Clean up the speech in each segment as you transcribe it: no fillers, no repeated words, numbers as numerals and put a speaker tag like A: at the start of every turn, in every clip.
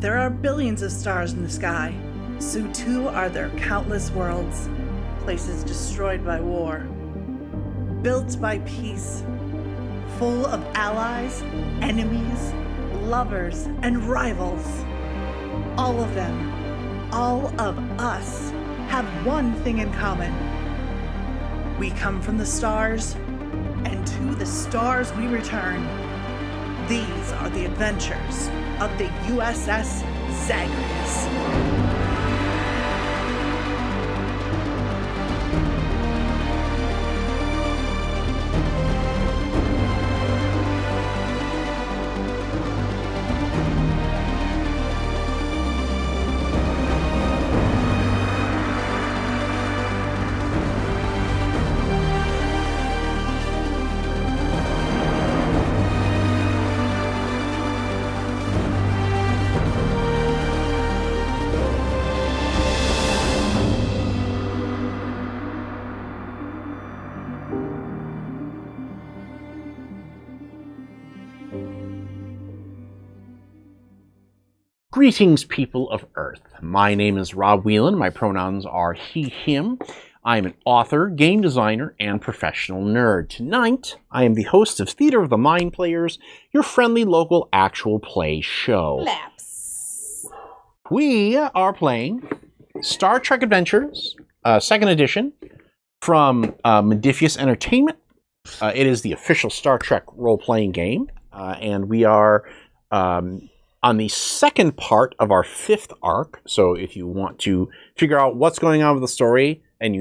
A: there are billions of stars in the sky, so too are there countless worlds, places destroyed by war, built by peace, full of allies, enemies, lovers, and rivals. All of them, all of us, have one thing in common. We come from the stars, and to the stars we return. These are the adventures of the USS Zagreus.
B: Greetings, people of Earth. My name is Rob Whelan. My pronouns are he, him. I am an author, game designer, and professional nerd. Tonight, I am the host of Theater of the Mind Players, your friendly local actual play show.
C: Laps.
B: We are playing Star Trek Adventures, 2nd edition, from Modiphius Entertainment. It is the official Star Trek role-playing game, and we are on the second part of our 5th arc. So if you want to figure out what's going on with the story, and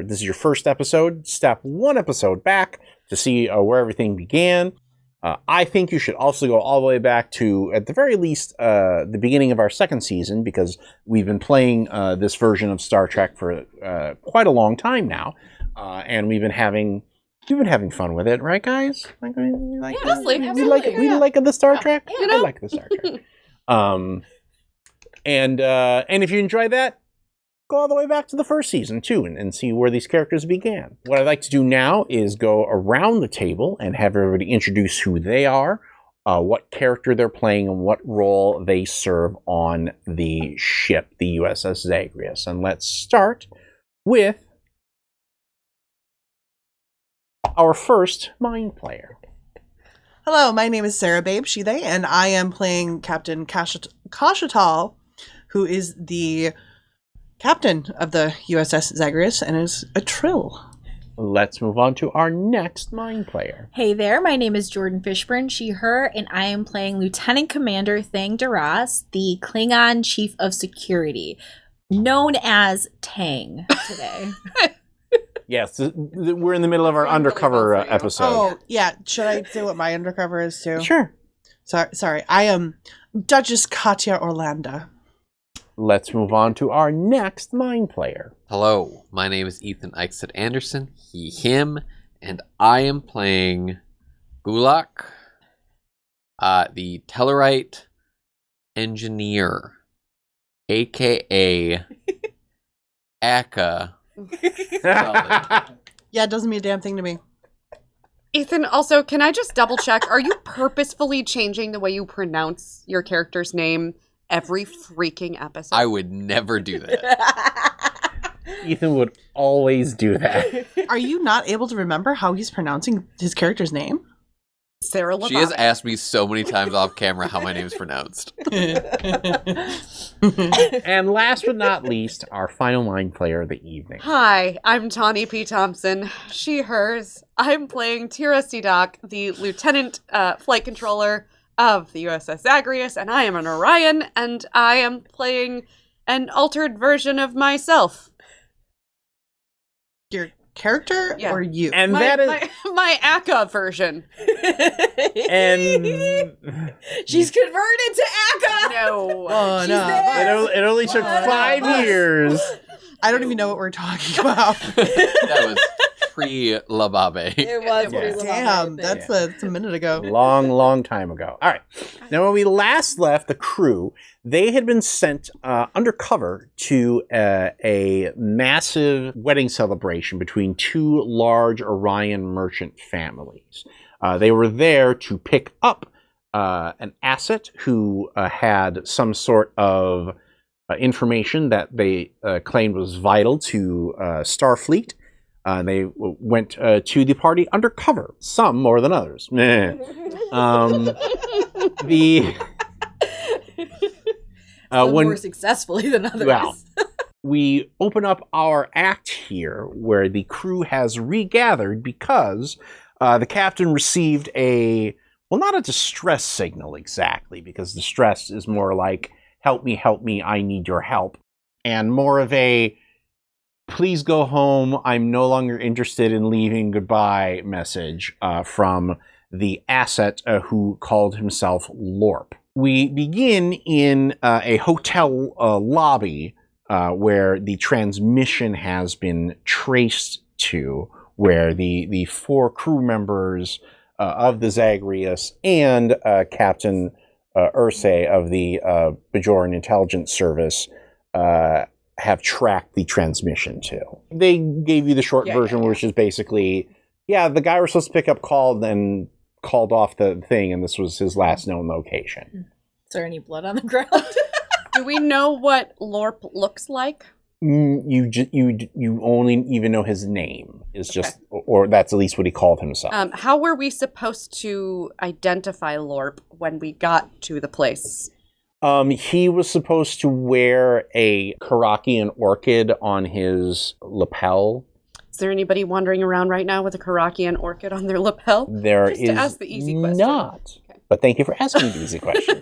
B: this is your first episode, step 1 episode back to see where everything began. I think you should also go all the way back to, at the very least, the beginning of our 2nd season, because we've been playing this version of Star Trek for quite a long time now, and we've been having fun with it, right, guys? Like,
C: Absolutely.
B: We like the Star Trek.
C: Yeah, you know?
B: I like the Star Trek. And if you enjoy that, go all the way back to the 1st season too, and see where these characters began. What I'd like to do now is go around the table and have everybody introduce who they are, what character they're playing, and what role they serve on the ship, the USS Zagreus. And let's start with our first mind player.
D: Hello, my name is Sarah Babe, she, they, and I am playing Captain Kashatal, who is the captain of the USS Zagreus and is a Trill.
B: Let's move on to our next mind player.
C: Hey there, my name is Jordan Fishburne, she, her, and I am playing Lieutenant Commander Thang Daras, the Klingon Chief of Security, known as Tang today.
B: Yes, we're in the middle of our undercover episode.
D: Oh, yeah. Should I say what my undercover is, too?
B: Sure.
D: Sorry. I am Duchess Katya Orlando.
B: Let's move on to our next mind player.
E: Hello, my name is Ethan Eichstedt Anderson, he, him, and I am playing Gulak, the Tellarite engineer, aka Aka.
D: Yeah, it doesn't mean a damn thing to me.
F: Ethan, also, can I just double check? Are you purposefully changing the way you pronounce your character's name every freaking episode?
E: I would never do that.
B: Ethan would always do that.
D: Are you not able to remember how he's pronouncing his character's name?
F: Sarah LaBonte.
E: She has asked me so many times off camera how my name is pronounced.
B: And last but not least, our final mind player of the evening.
F: Hi, I'm Tawny P. Thompson. She, hers. I'm playing Tira Sidak, the Lieutenant Flight Controller of the USS Zagreus, and I am an Orion, and I am playing an altered version of myself.
D: Your character
F: Yeah.
D: or you?
B: And
F: my Aka version.
B: and
C: She's converted to Aka!
F: No.
D: Oh, no.
B: it only took 5 years.
D: I don't even know what we're talking about.
E: That was pre-Lababe.
C: It was
B: Yeah.
C: pretty
D: Damn, that's a minute ago.
B: Long time ago. All right. Now, when we last left the crew, they had been sent undercover to a massive wedding celebration between 2 large Orion merchant families. They were there to pick up an asset who had some sort of information that they claimed was vital to Starfleet. They went to the party undercover, some more than others. The
C: Some more successfully than others.
B: Well, we open up our act here where the crew has regathered because the captain received not a distress signal exactly, because distress is more like, help me, I need your help. And more of a, please go home, I'm no longer interested in leaving, goodbye message from the asset who called himself Lorp. We begin in a hotel lobby where the transmission has been traced to, where the 4 crew members of the Zagreus and Captain Ursay of the Bajoran Intelligence Service have tracked the transmission to. They gave you the short version, which is basically, the guy we're supposed to pick up called and called off the thing, and this was his last known location.
C: Is there any blood on the ground?
F: Do we know what Lorp looks like?
B: You only even know his name. Is just, or that's at least what he called himself.
F: How were we supposed to identify Lorp when we got to the place?
B: He was supposed to wear a Karakian orchid on his lapel.
F: Is there anybody wandering around right now with a Karakian orchid on their lapel?
B: There
F: Just
B: is
F: to ask the easy question.
B: not.
F: Okay.
B: But thank you for asking the easy question.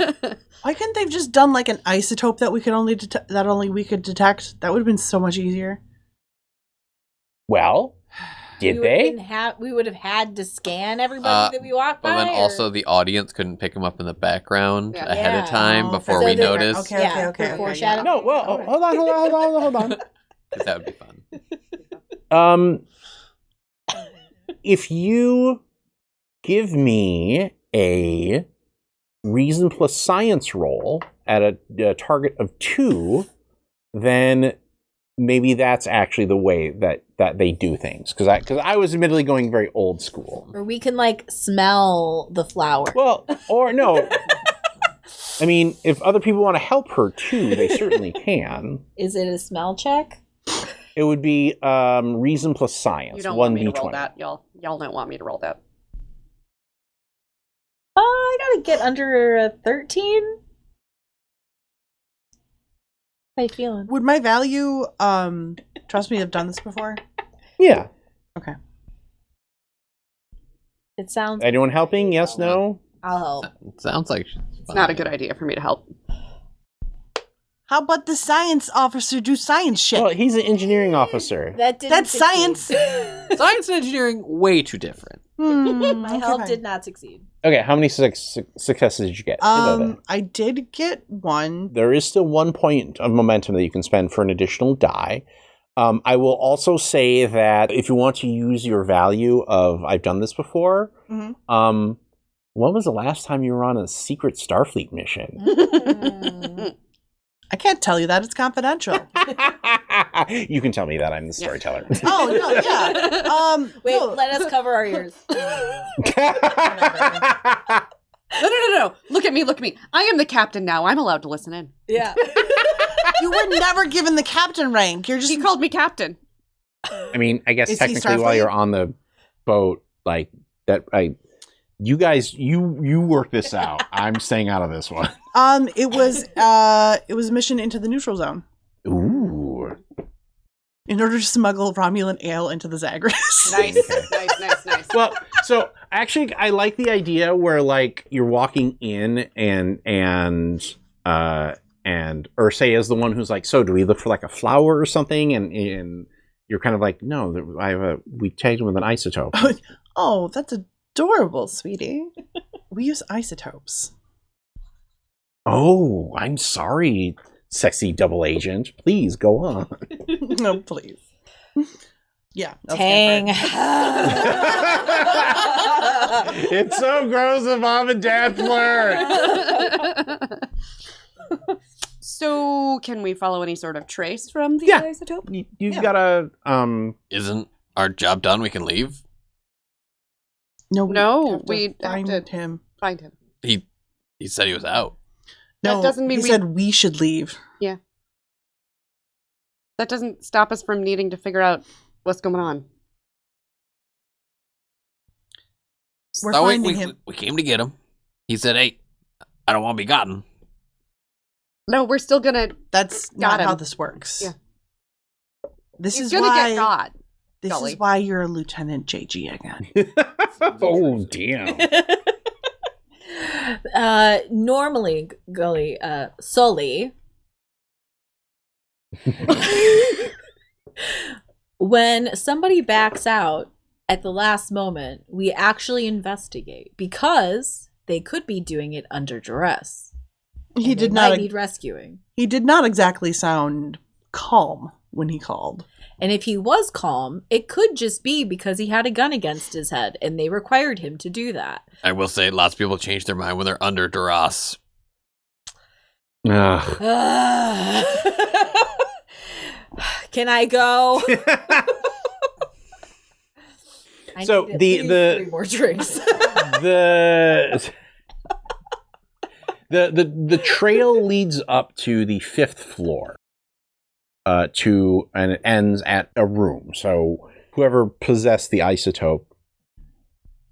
D: Why couldn't they have just done like an isotope that we could only we could detect? That would have been so much easier.
B: Well, did they?
C: We would have had to scan everybody that we walked by.
E: But then also the audience couldn't pick him up in the background ahead of time
D: Oh,
E: before
D: so
E: we
D: they-
E: noticed.
D: Okay.
C: Foreshadowing.
B: No, well, hold on.
E: Because that would be fun.
B: If you give me a reason plus science roll at a target of 2, then maybe that's actually the way that they do things. Because I was admittedly going very old school.
C: Or we can smell the flower.
B: Well, or no. I mean, if other people want to help her too, they certainly can.
C: Is it a smell check?
B: It would be reason plus science.
F: You don't want me to
B: 1d20.
F: roll that, y'all. Y'all don't want me to roll that.
C: I gotta get under a 13. How you feeling?
D: Would my value trust me, I've done this before?
B: Yeah.
D: Okay.
C: It sounds.
B: Anyone helping? Yes, no?
C: I'll help.
E: It sounds like
F: It's not a good idea for me to help.
D: How about the science officer do science shit?
B: Well, he's an engineering officer.
D: That's science.
E: Science and engineering, way too different.
C: My help
D: fine.
C: did not succeed.
B: Okay, how many successes did you get?
D: I did get 1.
B: There is still 1 point of momentum that you can spend for an additional die. I will also say that if you want to use your value of I've done this before, when was the last time you were on a secret Starfleet mission?
D: I can't tell you that, it's confidential.
B: You can tell me that, I'm the storyteller.
D: Oh, no, yeah.
C: Wait,
D: no.
C: let us cover our ears.
F: No. Look at me. I am the captain now. I'm allowed to listen in.
C: Yeah.
D: You were never given the captain rank. You're just
F: He called me captain.
B: I mean, I guess
D: Is he
B: technically while
D: Starfleet?
B: you're on the boat, like that, you guys, you work this out. I'm staying out of this one.
D: It was a mission into the neutral zone
B: Ooh.
D: in order to smuggle Romulan ale into the Zagreus.
F: Nice.
B: Well, so actually, I like the idea where you're walking in and Ursay is the one who's like, so do we look for a flower or something? And you're kind of like, no, we tagged him with an isotope.
D: Oh, that's adorable, sweetie. We use isotopes.
B: Oh, I'm sorry, sexy double agent. Please go on.
D: No, please. Yeah.
C: Tang.
B: It's so gross if mom and dad flirt.
F: So, can we follow any sort of trace from the
B: Yeah.
F: isotope?
B: You've got to
E: Isn't our job done? We can leave?
D: No,
F: No,
D: have to
F: we have
D: find
F: to
D: him.
F: find him.
E: He He said he was out.
F: That
D: No,
F: doesn't mean
D: he said we should leave.
F: That doesn't stop us from needing to figure out what's going on.
D: We're
E: So
D: finding him.
E: we came to get him. He said, "Hey, I don't want to be gotten."
F: No, we're still gonna.
D: That's
F: Got
D: not
F: him.
D: how this works.
F: Yeah.
D: This
F: He's
D: is
F: gonna
D: why.
F: get got.
D: This
F: Gully.
D: is why you're a Lieutenant JG again.
B: Oh, damn.
C: Normally, Gully, Sully, when somebody backs out at the last moment, we actually investigate because they could be doing it under duress.
D: He
C: and
D: did
C: they
D: not.
C: might need rescuing.
D: He did not exactly sound calm when he called.
C: And if he was calm, it could just be because he had a gun against his head and they required him to do that.
E: I will say, lots of people change their mind when they're under duress.
B: Ugh.
C: Can I go? I
B: So
C: need at
B: the-
C: least
B: the-
C: 3 more drinks.
B: The trail leads up to the 5th floor. And it ends at a room. So whoever possessed the isotope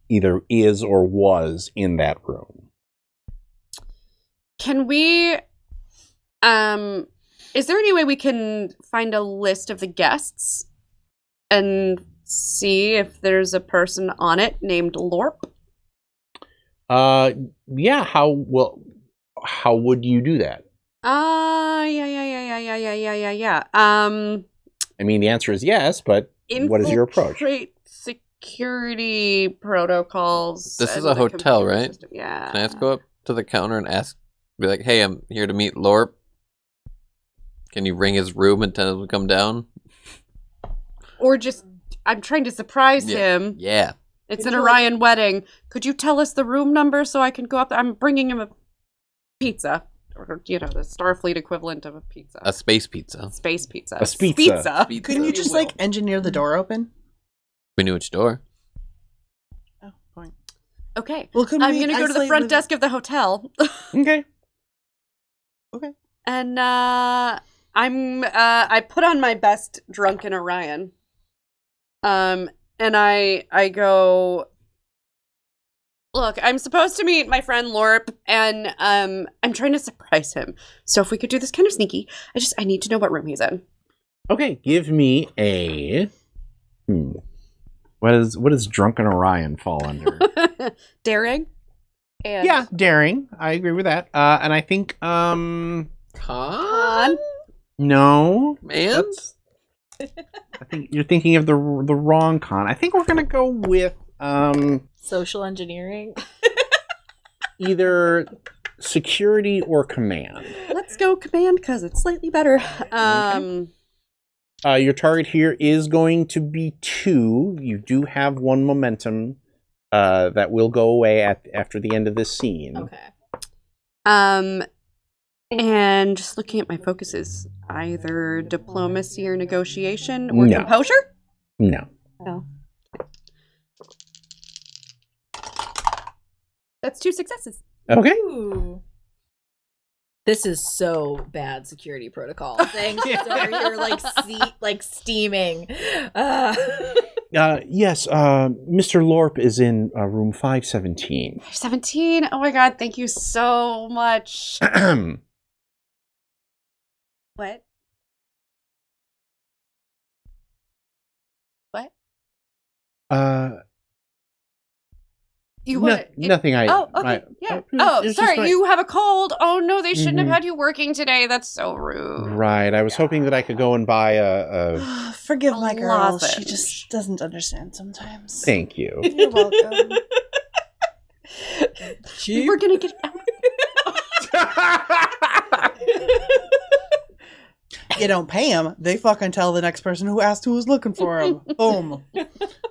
B: either is or was in that room.
F: Can we? Is there any way we can find a list of the guests and see if there's a person on it named Lorp?
B: Yeah. How would you do that?
F: Yeah.
B: I mean, the answer is yes, but what is your approach?
F: Infiltrate security protocols.
E: This is
F: and
E: a
F: the
E: hotel,
F: computer
E: right?
F: system. Yeah.
E: Can I just go up to the counter and be like, "Hey, I'm here to meet Lorp. Can you ring his room and tell him to come down?"
F: Or just, I'm trying to surprise him.
E: Yeah.
F: It's an Orion wedding. Could you tell us the room number so I can go up there? I'm bringing him a pizza. Or, the Starfleet equivalent of a pizza.
E: A space pizza.
F: Space pizza.
B: A spezza.
D: Couldn't you just engineer the door open?
E: We knew which door.
D: Oh, point.
F: Okay.
D: Well, couldn't
F: I'm
D: we
F: going to go to the
D: isolate
F: front
D: the-
F: desk of the hotel.
B: Okay.
F: And I put on my best drunken Orion. And I go, look, I'm supposed to meet my friend Lorp, and I'm trying to surprise him. So if we could do this kind of sneaky, I need to know what room he's in.
B: Okay. Give me a. What does Drunken Orion fall under?
F: Daring. And
B: Yeah, daring. I agree with that. And I think
E: Con?
B: no.
E: Man?
B: I think you're thinking of the wrong con. I think we're gonna go with
C: Social engineering.
B: either security or command.
F: let's go command because it's slightly better.
B: Your target here is going to be 2. You do have 1 momentum that will go away after the end of this scene.
C: Okay.
F: And just looking at my focuses, either diplomacy or negotiation or
B: No.
F: composure.
B: No.
F: No. That's 2 successes.
B: Okay.
C: Ooh. This is so bad security protocol. Thanks. Over here, like steaming.
B: Yes. Mr. Lorp is in room 517.
F: 17. Oh my god, thank you so much. What? What? You want
B: nothing.
F: Oh, okay. Yeah. Sorry, you have a cold. Oh no, they shouldn't have had you working today. That's so rude.
B: Right. I was hoping that I could go and buy a
D: Forgive my girl.
F: lozenge.
D: She just doesn't understand sometimes.
B: Thank you.
D: You're welcome.
F: We're gonna get out.
D: You don't pay them. They fucking tell the next person who asked who was looking for them. Boom.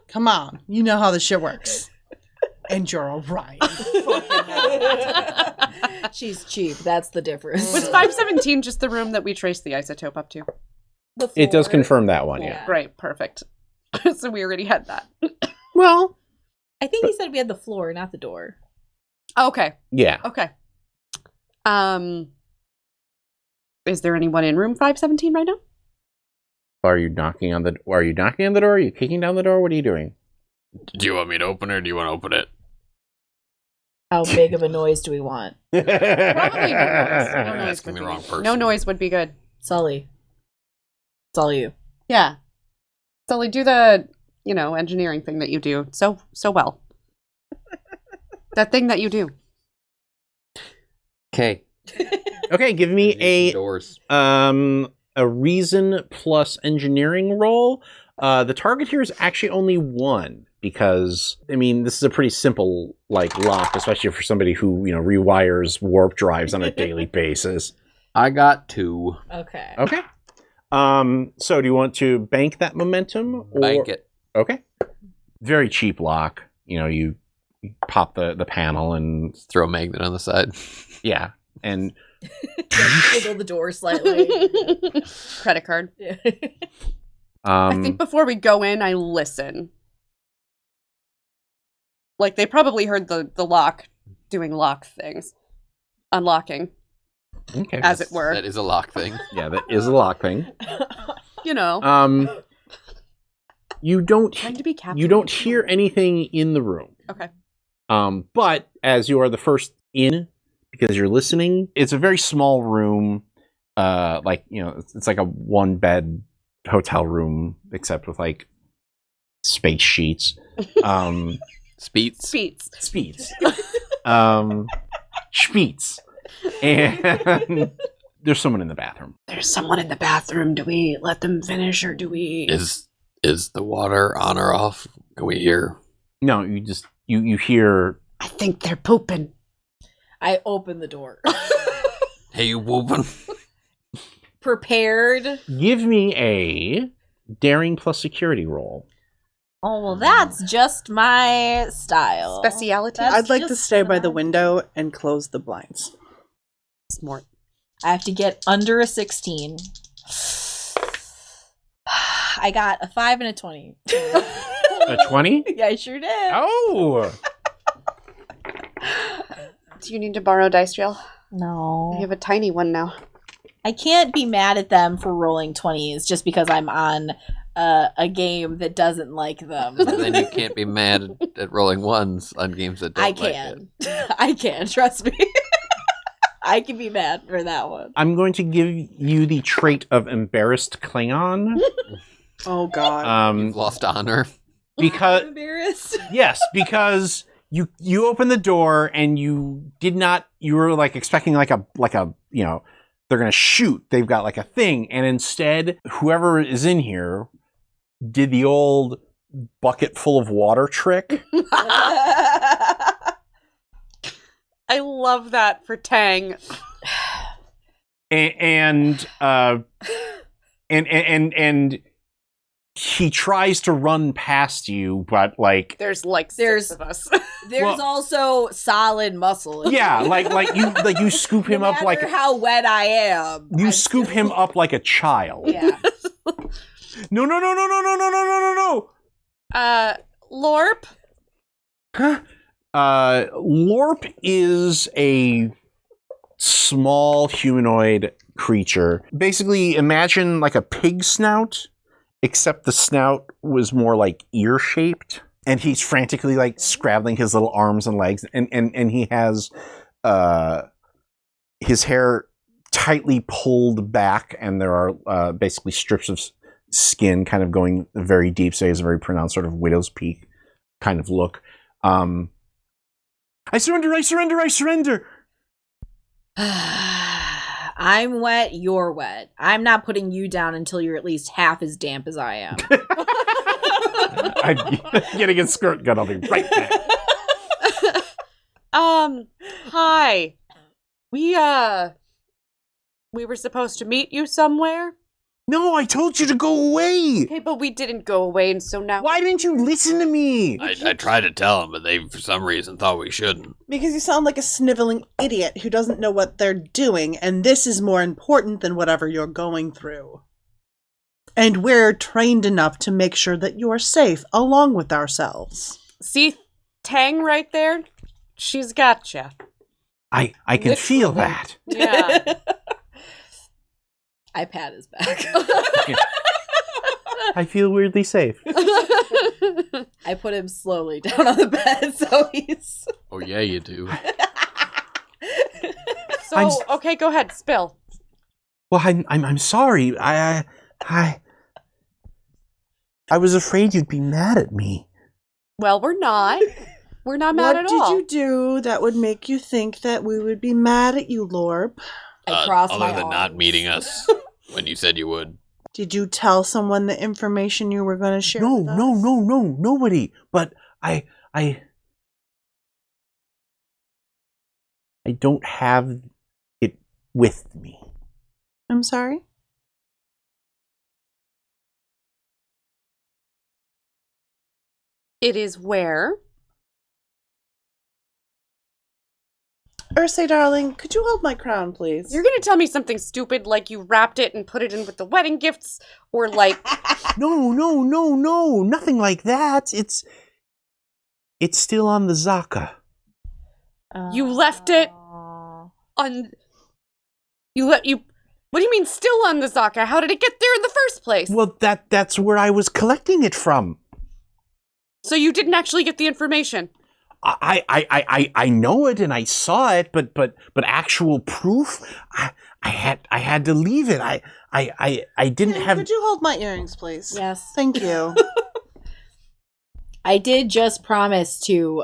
D: Come on. You know how this shit works. And you're Orion.
C: She's cheap. That's the difference.
F: Was 517 just the room that we traced the isotope up to?
C: The
B: It does
C: floor.
B: confirm that one, yeah.
F: Right, perfect. So we already had that.
B: Well,
C: I think he said we had the floor, not the door.
F: Okay,
B: yeah.
F: okay. Is there anyone in room 517 right now?
B: Are you knocking on the door? Are you kicking down the door? What are you doing?
E: Do you want me to open it or do you want to open it?
C: How big of a noise do we want?
F: Probably no noise. No
E: You're
F: noise
E: asking
F: would
E: the
F: be
E: wrong
F: good.
E: person.
F: No noise would be good.
C: Sully. It's all you.
F: Yeah. Sully, do the, engineering thing that you do so well. That thing that you do.
E: Okay.
B: Okay, give me
E: doors.
B: a reason plus engineering roll. The target here is actually only 1 because this is a pretty simple lock, especially for somebody who rewires warp drives on a daily basis.
E: I got 2.
C: Okay.
B: Okay. So do you want to bank that momentum? Or...
E: Bank it.
B: Okay. Very cheap lock. You pop the panel and
E: Just throw a magnet on the side.
B: yeah, and
C: Wiggle the door slightly.
F: Credit card.
C: Yeah.
F: I think before we go in, I listen. Like, they probably heard the lock doing lock things. Unlocking,
B: okay.
F: as it were.
E: That is a lock thing.
B: Yeah, that is a lock thing. You don't
F: Trying to be captain.
B: you don't hear anything in the room.
F: Okay.
B: But as you are the first in, because you're listening, it's a very small room. It's like a 1-bed hotel room, except with space sheets.
E: Speeds.
F: Speeds.
B: Speets. And there's someone in the bathroom.
F: There's someone in the bathroom. Do we let them finish, or do we...
E: Is the water on or off? Can we hear?
B: No, you just you hear.
F: I think they're pooping.
C: I open the door.
E: Hey, you whooping?
C: Prepared.
B: Give me a daring plus security roll.
C: Oh, well, that's just my style.
F: Speciality?
C: That's
D: I'd like to
C: just
D: stay by the
C: what I-
D: window and close the blinds.
F: Smart.
C: I have to get under a 16. I got a 5 and a 20.
B: A 20?
C: Yeah, I sure did.
B: Oh!
F: Do you need to borrow dice jail?
C: No.
F: I have a tiny one now.
C: I can't be mad at them for rolling 20s just because I'm on a game that doesn't like them.
E: And then you can't be mad at rolling 1s on games that don't
C: I
E: like
C: can.
E: it.
C: I can, trust me. I can be mad for that one.
B: I'm going to give you the trait of embarrassed Klingon.
D: Oh God.
E: You've lost honor.
B: Because
C: I'm embarrassed.
B: yes, because you open the door and you were expecting like a they're gonna shoot. They've got a thing, and instead whoever is in here did the old bucket full of water trick.
F: I love that for Tang.
B: and he tries to run past you, but
F: There's
C: There's-
F: 6 of us.
C: There's
B: Well-
C: also solid muscle.
B: yeah, you scoop him
C: No
B: up like
C: matter how wet I am.
B: you
C: I'm
B: scoop
C: still-
B: him up like a child.
C: Yeah.
B: No.
F: Lorp?
B: Lorp is a small humanoid creature. Basically, imagine like a pig snout, except the snout was more ear shaped, and he's frantically scrabbling his little arms and legs, and he has his hair tightly pulled back, and there are basically strips of skin kind of going very deep, so he has a very pronounced sort of widow's peak kind of look. I surrender!
C: I'm wet, you're wet. I'm not putting you down until you're at least half as damp as I am.
B: I'm getting a skirt gun. I'll be right back.
F: Hi. We were supposed to meet you somewhere.
B: No, I told you to go away.
F: Okay, but we didn't go away, and so now...
B: Why didn't you listen to me?
E: I tried to tell them, but they, for some reason, thought we shouldn't.
D: Because you sound like a sniveling idiot who doesn't know what they're doing, and this is more important than whatever you're going through. And we're trained enough to make sure that you are safe along with ourselves.
F: See Tang right there? She's gotcha.
B: I can feel
C: Literally.
B: that.
F: Yeah.
C: I pat his back.
B: I feel weirdly safe.
C: I put him slowly down on the bed, so he's.
E: Oh yeah, you do.
F: So, okay, go ahead, spill.
B: Well, I'm sorry. I was afraid you'd be mad at me.
F: Well, we're not. We're not mad at all.
D: What did you do that would make you think that we would be mad at you, Lorb?
C: I crossed
E: other
C: my
E: than not
C: arms.
E: meeting us when you said you would.
D: Did you tell someone the information you were going to share
B: No,
D: with us?
B: no, nobody. But I don't have it with me.
D: I'm sorry?
F: It is where?
D: Ursay, darling, could you hold my crown, please?
F: You're gonna tell me something stupid like you wrapped it and put it in with the wedding gifts, or like
B: No, nothing like that. It's still on the Zaka.
F: you left it on. What do you mean still on the Zaka? How did it get there in the first place?
B: Well, that's where I was collecting it from.
F: So you didn't actually get the information.
B: I know it and I saw it, but actual proof, I had to leave it. I didn't have.
D: Could you hold my earrings, please?
C: Yes.
D: Thank you.
C: I did just promise to.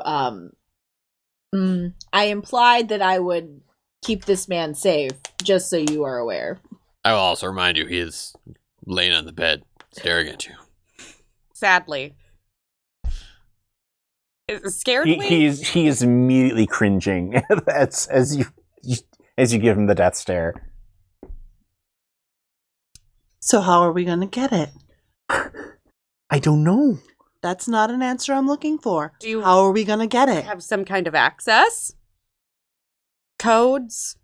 C: I implied that I would keep this man safe, just so you are aware.
E: I will also remind you he is laying on the bed, staring at you.
F: Sadly. Scaredly?
B: He is immediately cringing as you give him the death stare.
D: So how are we going to get it?
B: I don't know.
D: That's not an answer I'm looking for.
F: Do you
D: How are we going to get it?
F: have some kind of access? Codes?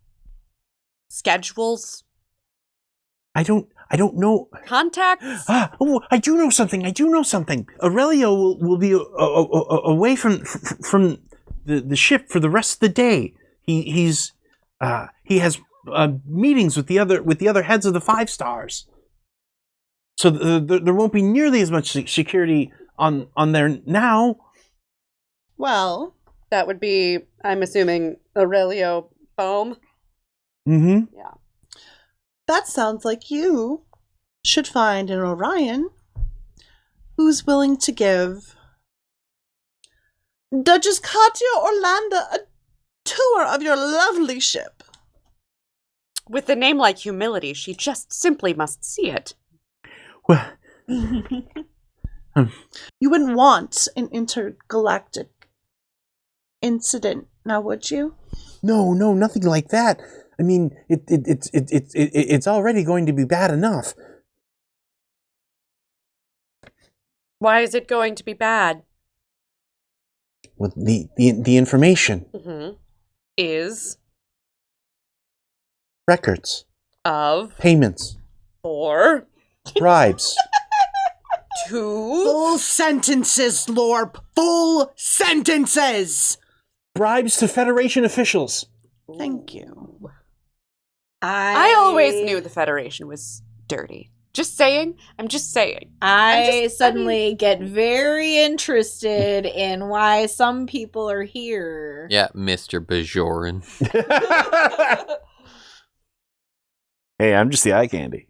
F: Schedules?
B: I don't know.
F: Contacts?
B: Oh, I do know something. Aurelio will be away from the ship for the rest of the day. He has meetings with the other heads of the 5 stars. So there won't be nearly as much security on there now.
D: Well,
F: That would be, I'm assuming, Aurelio Bohm.
B: Mm-hmm.
F: Yeah.
D: that sounds like you should find an Orion who's willing to give Duchess Katya Orlando a tour of your lovely ship.
F: With a name like Humility, she just simply must see it.
B: Well,
D: You wouldn't want an intergalactic incident, now would you?
B: no, nothing like that. I mean, it's already going to be bad enough.
F: Why is it going to be bad?
B: With the information,
F: Is
B: records,
F: of
B: payments,
F: or
B: bribes.
F: to
D: Full sentences, Lorp. Full sentences.
B: Bribes to Federation officials.
D: Thank you.
F: I always knew the Federation was dirty. Just saying. I'm just saying.
C: I suddenly get very interested in why some people are here.
E: Yeah, Mr. Bajoran.
B: Hey, I'm just the eye candy.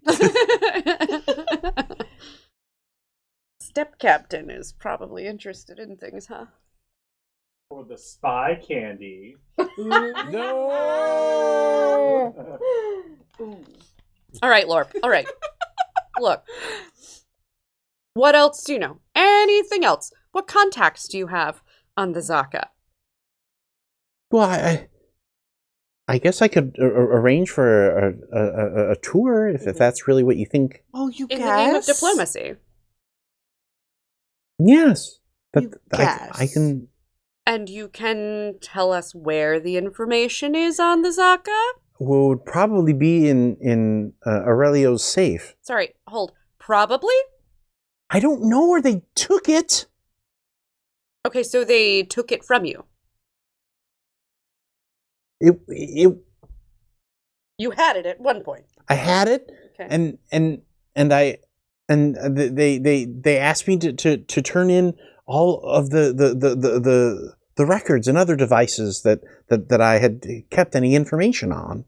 F: Step Captain is probably interested in things, huh?
G: For the spy candy.
B: No.
F: All right, Lorp. All right. Look. What else do you know? Anything else? What contacts do you have on the Zaka?
B: Well, I guess I could arrange for a tour if that's really what you think.
D: Oh, you
F: In
D: guess?
F: the name of diplomacy.
B: Yes,
D: You guess.
B: I can.
F: And you can tell us where the information is on the Zaka?
B: Well, would probably be in Aurelio's safe.
F: Sorry, hold. Probably?
B: I don't know where they took it.
F: Okay, so they took it from you.
B: it
F: You had it at one point.
B: I had it,
F: Okay.
B: they asked me to turn in all of the records and other devices that I had kept any information on.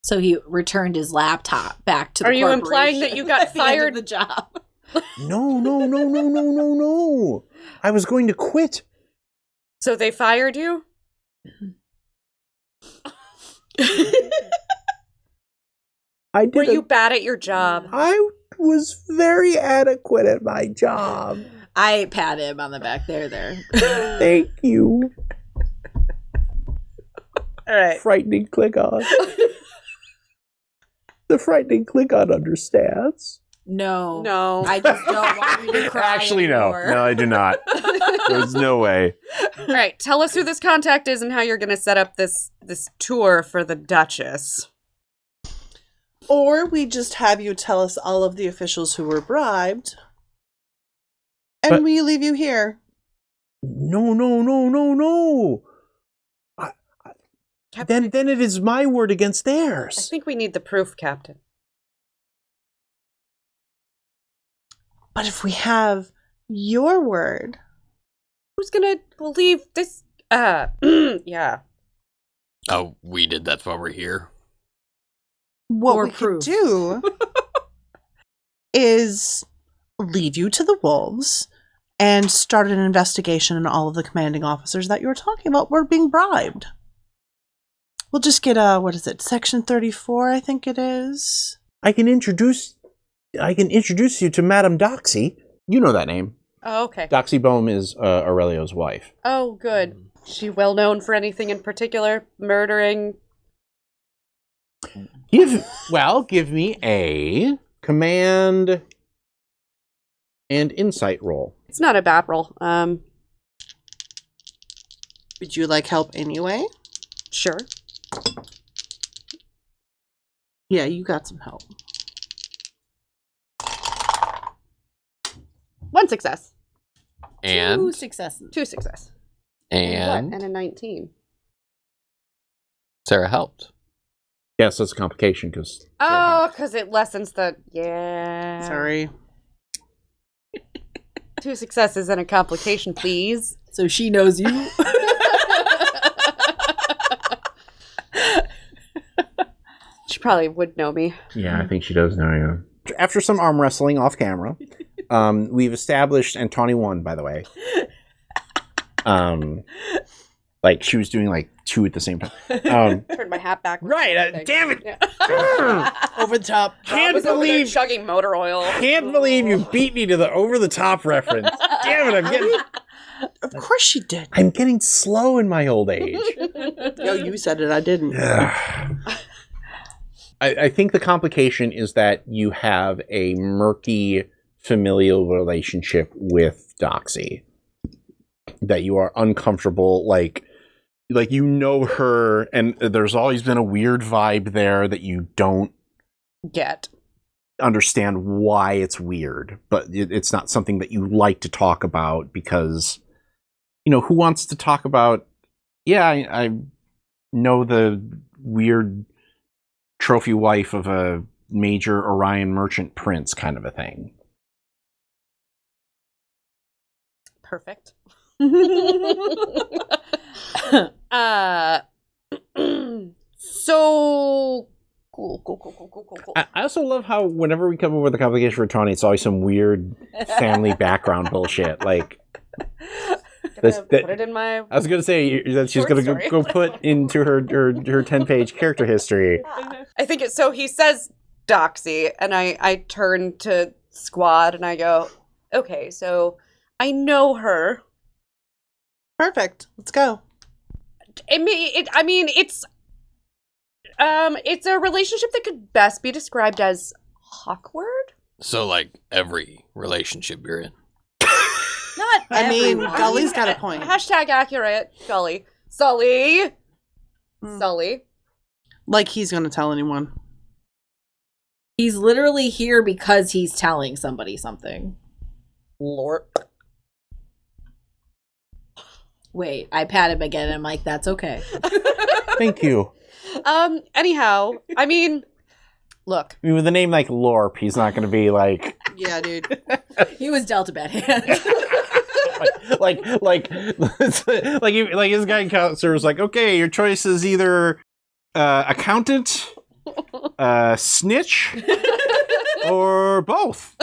C: So he returned his laptop back to the
F: Are you implying that you got
C: at the end of
F: fired?
C: the job?
B: No. I was going to quit.
F: So they fired you?
B: I did.
F: Were you bad at your job?
B: I was very adequate at my job.
C: I pat him on the back. There.
B: Thank you.
F: All right.
B: Frightening Klingon. The frightening Klingon understands.
C: No.
F: No.
C: I just don't want you to cry anymore.
B: No, I do not. There's no way.
F: All right. Tell us who this contact is and how you're going to set up this tour for the Duchess.
D: Or we just have you tell us all of the officials who were bribed, and
B: But-
D: we leave you here.
B: No.
F: Captain,
B: Then it is my word against
F: I
B: theirs.
F: think we need the proof, Captain.
D: But if we have your word,
F: Who's going to believe this? Yeah.
E: Oh, we did. That's why we're here.
D: what
C: Or
D: we
C: proof.
D: could do is leave you to the wolves and start an investigation on all of the commanding officers that you were talking about were being bribed. We'll just get Section 34, I think it is.
B: I can introduce you to Madame Doxy. You know that name.
F: Oh, okay.
B: Doxy Bohm is Aurelio's wife.
F: Oh, good. She well known for anything in particular? Murdering?
B: Give me a command and insight roll.
F: It's not a bad roll.
D: Would you like help anyway?
F: Sure.
D: Yeah, you got some help.
F: 1 success.
E: And
C: 2 successes.
F: 2 success.
E: and
F: And a 19.
E: Sarah helped.
B: Yes, that's a complication because.
F: Oh, because it lessens the... Yeah.
D: Sorry.
F: 2 successes and a complication, please.
C: So she knows you.
F: She probably would know me.
B: Yeah, I think she does know you. After some arm wrestling off camera, we've established, and Tawny won, by the way. Like she was doing like 2 at the same time.
F: Turned my hat back.
B: Right, damn it!
F: Yeah.
D: Over the top.
B: Can't
F: was over there
B: believe
F: chugging motor oil.
B: you beat me to the over the top reference. Damn it!
D: Of course she did.
B: I'm getting slow in my old age.
D: Yo, you said it, I didn't.
B: I think the complication is that you have a murky familial relationship with Doxy. That you are uncomfortable, like you know her, and there's always been a weird vibe there that you don't
F: Get.
B: understand why it's weird, but it's not something that you like to talk about because, you know, who wants to talk about, yeah, I know the weird trophy wife of a major Orion merchant prince kind of a thing.
F: Perfect. So cool.
B: I also love how whenever we come up with a complication for Tawny, it's always some weird family background bullshit. Like,
F: Gonna put it in my.
B: I was gonna say that she's
F: Short
B: gonna
F: story.
B: go put into her 10-page character history.
F: I think it's so he says Doxy, and I turn to Squad and I go, okay, so I know her.
D: Perfect. Let's go.
F: It's a relationship that could best be described as awkward.
E: So, like, every relationship you're in.
F: Not
D: I mean,
F: everyone.
D: Gully's got a point.
F: Hashtag accurate. Gully. Sully.
D: Mm.
F: Sully.
D: Like he's going to tell anyone.
C: He's literally here because he's telling somebody something.
F: Lord.
C: Wait, I pat him again and I'm like, that's okay.
B: Thank you.
F: Anyhow, I mean, look.
B: I mean, with a name like Lorp, he's not going to be like...
D: Yeah, dude.
C: He was dealt a bad hand.
B: like his guy counselor was like, okay, your choice is either accountant, snitch, or both.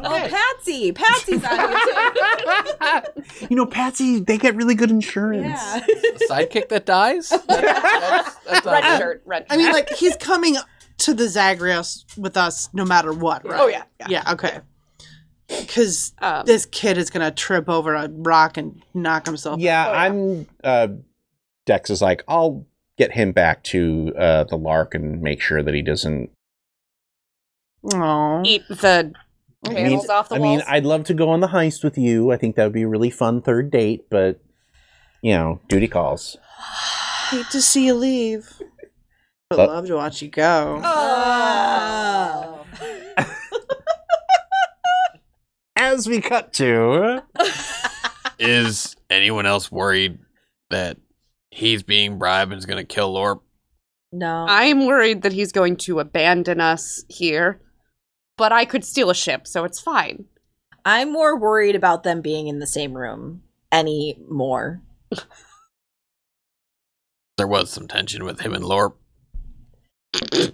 C: Oh, Patsy. Patsy's on here too.
B: You know, Patsy, they get really good insurance.
C: Yeah.
E: Sidekick that dies? That's
F: Red shirt.
D: I mean, like, he's coming to the Zagreus with us no matter what, right?
F: Oh, yeah.
D: Yeah, okay. Because
F: Um,
D: this kid is going to trip over a rock and knock himself.
B: Yeah, I'm... Dex is like, I'll get him back to the Lark and make sure that he doesn't...
D: Aww.
F: eat the panels off the
B: I
F: walls.
B: mean, I'd love to go on the heist with you. I think that would be a really fun third date, but, you know, duty calls.
D: Hate to see you leave. But
B: But-
D: love to watch you go.
C: Oh.
B: As we cut to...
E: Is anyone else worried that he's being bribed and is going to kill Lorp?
C: No.
F: I'm worried that he's going to abandon us here, but I could steal a ship, so it's fine.
C: I'm more worried about them being in the same room anymore.
E: There was some tension with him and Lorp.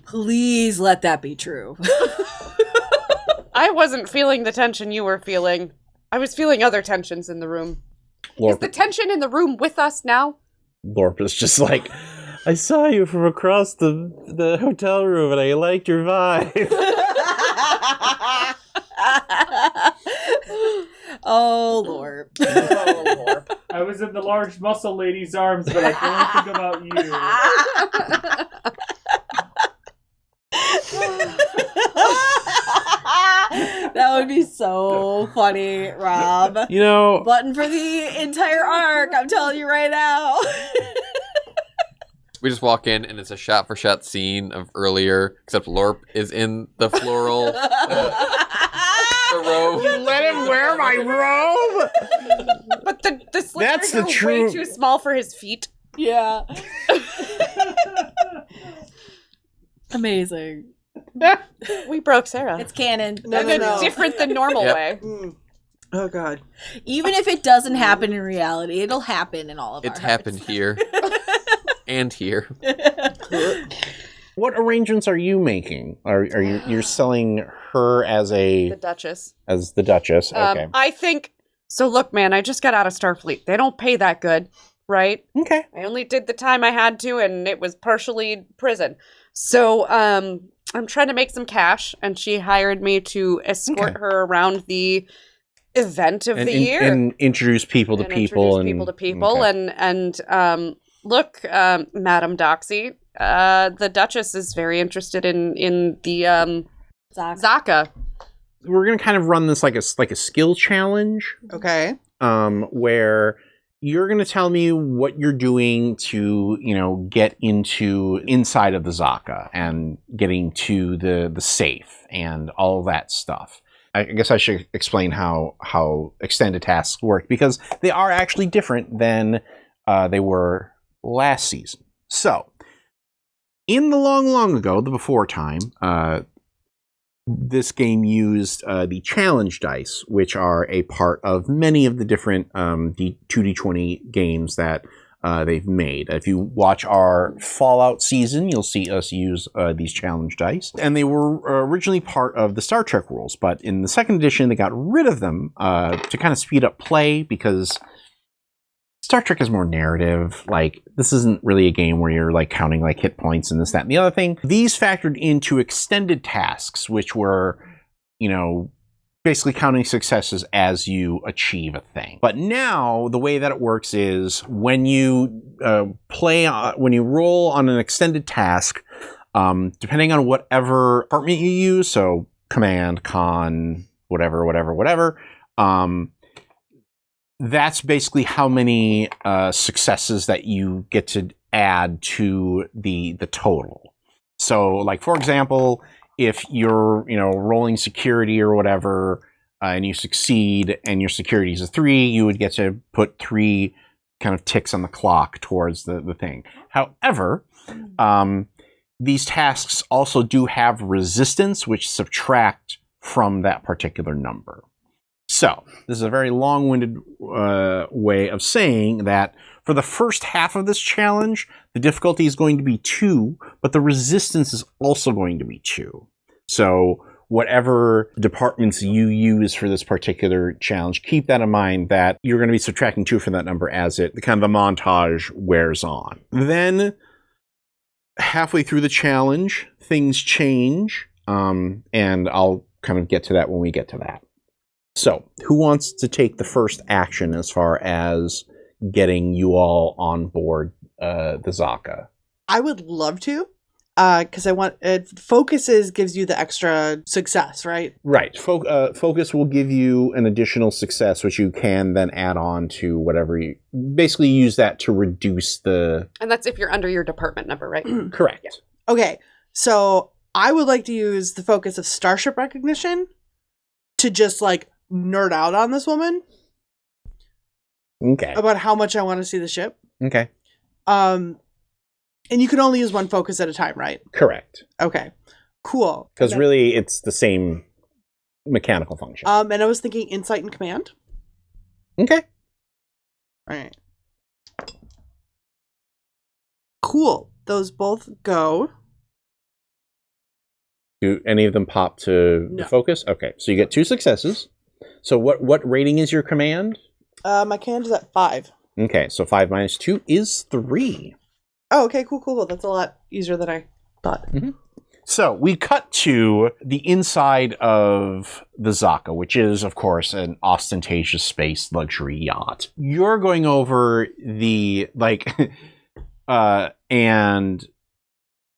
C: Please let that be true.
F: I wasn't feeling the tension you were feeling. I was feeling other tensions in the room. Is the tension in the room with us now?
B: Lorp is just like, I saw you from across the hotel room and I liked your vibe.
C: Oh, Lord.
G: I was in the large muscle lady's arms, but I can only think about you.
C: That would be so funny, Rob.
B: You know,
C: Button for the entire arc, I'm telling you right now.
E: We just walk in and it's a shot-for-shot scene of earlier, except Lorp is in the floral the robe.
B: let him wear my robe.
F: But the slippers
B: That's the
F: are
B: true-
F: way too small for his feet.
C: Yeah. Amazing.
F: We broke Sarah.
C: It's canon.
D: No,
F: in
D: no,
F: a
D: no.
F: different than normal
E: Yep.
F: way.
D: Mm. Oh, God.
C: Even if it doesn't happen in reality, it'll happen in all of
E: It's
C: our
E: happened
C: hearts.
E: here. And here.
B: What arrangements are you making? Are you're selling her as
F: The Duchess.
B: the Duchess? Okay.
F: I think so. Look, man, I just got out of Starfleet. They don't pay that good, right?
B: Okay.
F: I only did the time I had to, and it was partially prison. So I'm trying to make some cash, and she hired me to escort
B: Okay.
F: her around the event of the year
B: and introduce people to
F: and
B: people
F: introduce people to people,
B: okay.
F: and look, Madam Doxy, the Duchess is very interested in the Zaka.
B: We're gonna kind of run this like a skill challenge,
D: Okay.
B: where you're gonna tell me what you're doing to, you know, get inside of the Zaka and getting to the safe and all that stuff. I guess I should explain how extended tasks work, because they are actually different than they were last season. So, in the long ago, the before time, this game used the challenge dice, which are a part of many of the different 2D20 games that they've made. If you watch our Fallout season, you'll see us use these challenge dice. And they were originally part of the Star Trek rules, but in the second edition, they got rid of them to kind of speed up play, because Star Trek is more narrative. Like, this isn't really a game where you're like counting like hit points and this, that, and the other thing. These factored into extended tasks, which were, you know, basically counting successes as you achieve a thing. But now the way that it works is when you when you roll on an extended task, depending on whatever department you use, so command, con, whatever, that's basically how many successes that you get to add to the total. So, like, for example, if you're, you know, rolling security or whatever, and you succeed and your security is a 3, you would get to put 3 kind of ticks on the clock towards the thing. However, these tasks also do have resistance, which subtract from that particular number. So this is a very long-winded way of saying that for the first half of this challenge, the difficulty is going to be 2, but the resistance is also going to be 2. So whatever departments you use for this particular challenge, keep that in mind that you're going to be subtracting 2 from that number as the montage wears on. Then halfway through the challenge, things change, and I'll kind of get to that when we get to that. So, who wants to take the first action as far as getting you all on board the Zaka?
D: I would love to, because I want focuses gives you the extra success, right?
B: Right. Focus will give you an additional success, which you can then add on to whatever you basically use that to reduce the.
F: And that's if you're under your department number, right?
B: Correct.
F: Yeah.
D: Okay, so I would like to use the focus of starship recognition to just like nerd out on this woman.
B: Okay.
D: About how much I want to see the ship.
B: Okay.
D: And you can only use one focus at a time, right?
B: Correct.
D: Okay. Cool.
B: Because really, it's the same mechanical function.
D: And I was thinking insight and command.
B: Okay.
D: All right. Cool. Those both go.
B: Do any of them pop to
D: No.
B: the focus? Okay. So you get 2 successes. So what rating is your command?
D: My command is at 5.
B: Okay. So 5 minus 2 is 3.
D: Oh, okay. Cool. That's a lot easier than I thought.
B: Mm-hmm. So we cut to the inside of the Zaka, which is, of course, an ostentatious space luxury yacht. You're going over the, and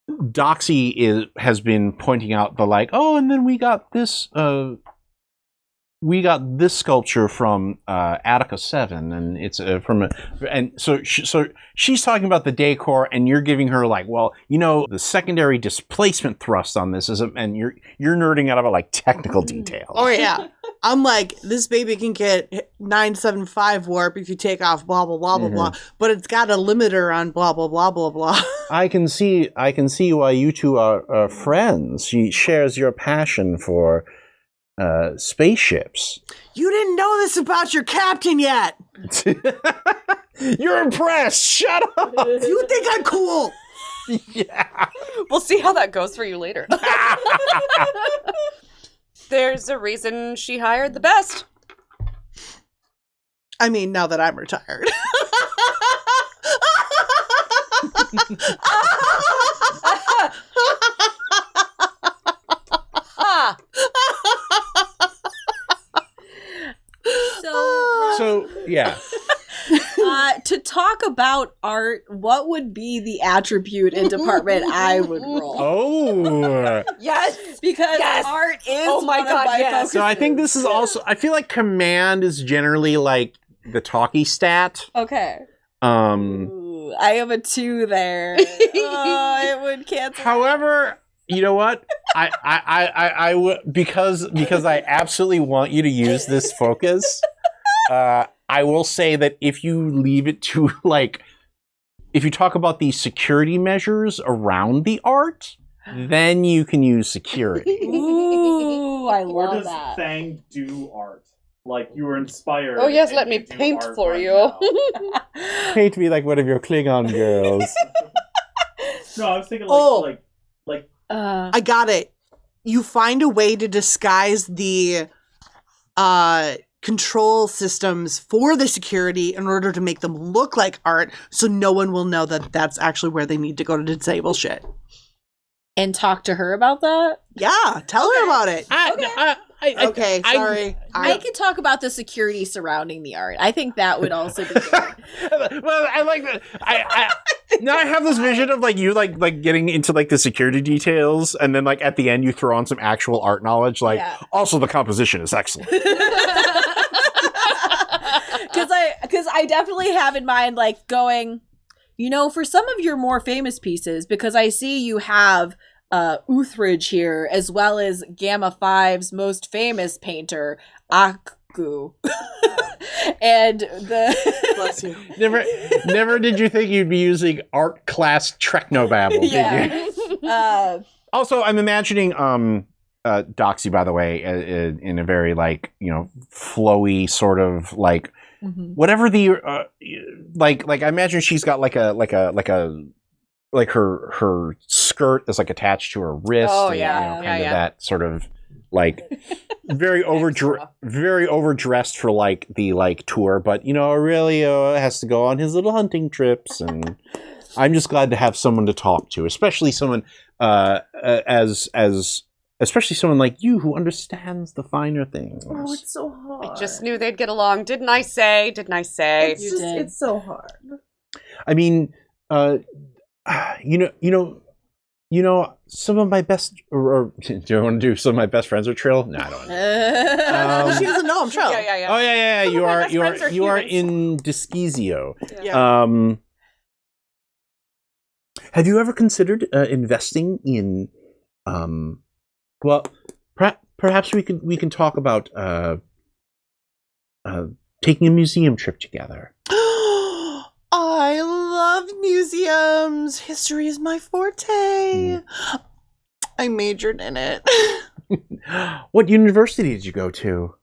B: Doxy has been pointing out and then we got this sculpture from Attica 7, and it's so she's talking about the decor, and you're giving her the secondary displacement thrust on this and you're nerding out about technical details.
D: Oh yeah, I'm like, this baby can get 975 warp if you take off blah blah blah blah blah, but it's got a limiter on blah blah blah blah blah.
B: I can see why you two are friends. She shares your passion for spaceships.
D: You didn't know this about your captain yet.
B: You're impressed. Shut up.
D: You think I'm cool?
B: Yeah.
F: We'll see how that goes for you later. There's a reason she hired the best.
D: I mean, now that I'm retired.
B: So yeah.
C: To talk about art, what would be the attribute and department I would roll?
B: Oh.
F: Yes,
C: Because
F: Yes!
C: art is
F: Oh my
C: one
F: God,
C: of my
F: yes.
C: focuses.
B: So I think this is also. I feel like command is generally the talkie stat.
C: Okay.
B: Um.
C: Ooh, I have a 2 there. Oh, it would cancel.
B: However, you know what? I would because I absolutely want you to use this focus. I will say that if you leave it to if you talk about the security measures around the art, then you can use security.
C: Ooh, I
G: Or
C: love
G: does
C: that.
G: Fang do art? Like you were inspired.
F: Oh yes,
G: and
F: let
G: you
F: me
G: do
F: paint
G: art
F: for
G: right
F: you.
G: now.
B: Paint me like one of your Klingon girls.
G: No, I was thinking
D: Oh.
G: like
D: I got it. You find a way to disguise the control systems for the security in order to make them look like art, so no one will know that that's actually where they need to go to disable shit.
C: And talk to her about that?
D: Yeah, tell her about it.
B: Okay,
D: Sorry.
C: I could talk about the security surrounding the art. I think that would also be good.
B: Well, I like that. I now I have this vision of you getting into the security details, and then at the end you throw on some actual art knowledge.
C: Yeah.
B: Also the composition is excellent.
C: Because I definitely have in mind going, for some of your more famous pieces, because I see you have Uthridge here, as well as Gamma 5's most famous painter, goo. And the
D: Bless you.
B: Never did you think you'd be using art class Treknobabble, did you?
C: yeah.
B: Also, I'm imagining Doxy, by the way, in a very like, you know, flowy sort of like whatever the like I imagine she's got like her skirt is like attached to her wrist.
F: Oh,
B: and,
F: yeah.
B: you know,
F: Yeah,
B: kind of
F: yeah.
B: that sort of like very overdressed for like the like tour, but you know, Aurelio has to go on his little hunting trips, and I'm just glad to have someone to talk to, especially someone especially someone like you who understands the finer things.
A: Oh, it's so hard.
F: I just knew they'd get along. Didn't I say?
A: It's so hard.
B: I mean, you know, some of my best. Or do you want to do some of my best friends are Trill? No, I don't.
D: She doesn't know I'm Trill.
F: Yeah.
B: Oh yeah.
F: Some of my best friends are
B: You are
F: humans.
B: in Disquisio.
D: Yeah.
B: Have you ever considered investing in? Well, perhaps we can talk about taking a museum trip together.
D: I love museums. History is my forte. I majored in it.
B: What university did you go to?